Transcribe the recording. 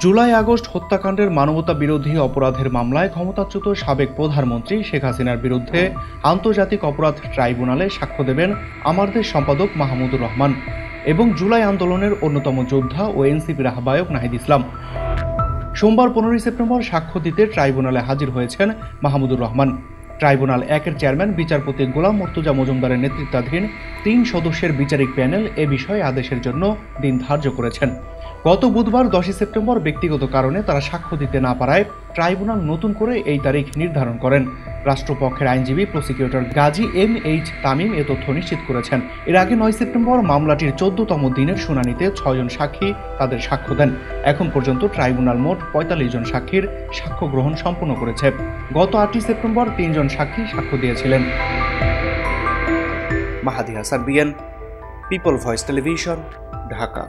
July August হত্যাকাণ্ডের মানবতা বিরোধী অপরাধের মামলায় ক্ষমতাচ্যুত সাবেক প্রধানমন্ত্রী শেখ হাসিনার বিরুদ্ধে আন্তর্জাতিক অপরাধ ট্রাইব্যুনালে সাক্ষ্য দেবেন আমার দেশ সম্পাদক মাহমুদুর রহমান এবং জুলাই আন্দোলনের অন্যতম যোদ্ধা ও এনসিপির আহ্বায়ক নাহিদ ইসলাম। সোমবার 15 সেপ্টেম্বর সাক্ষ্য দিতে ট্রাইব্যুনালে হাজির হয়েছেন মাহমুদুর রহমান। ট্রাইব্যুনাল 1-এর চেয়ারম্যান বিচারপতি গোলাম মুর্তজা মজুমদারের নেতৃত্বাধীন 3 সদস্যের বিচারিক প্যানেল এ বিষয়ে আদেশের জন্য দিন ধার্য করেছেন। গত বুধবার 10 সেপ্টেম্বর ব্যক্তিগত কারণে তারা সাক্ষ্য দিতে না পারায় ট্রাইব্যুনাল নতুন করে এই তারিখ নির্ধারণ করেন। রাষ্ট্রপক্ষের আইনজীবী প্রসিকিউটর গাজী এম.এইচ. তামিম এ তথ্য নিশ্চিত করেছেন। এর আগে 9 সেপ্টেম্বর মামলাটির 14তম দিনের শুনানিতে 6 জন সাক্ষী তাদের সাক্ষ্য দেন। এখন পর্যন্ত ট্রাইব্যুনাল মোট 45 জন সাক্ষীর সাক্ষ্য গ্রহণ সম্পন্ন করেছে। গত 8 সেপ্টেম্বর 3 জন সাক্ষী সাক্ষ্য দিয়েছিলেন। Mahadi Hasan BN, people voice television, Dhaka.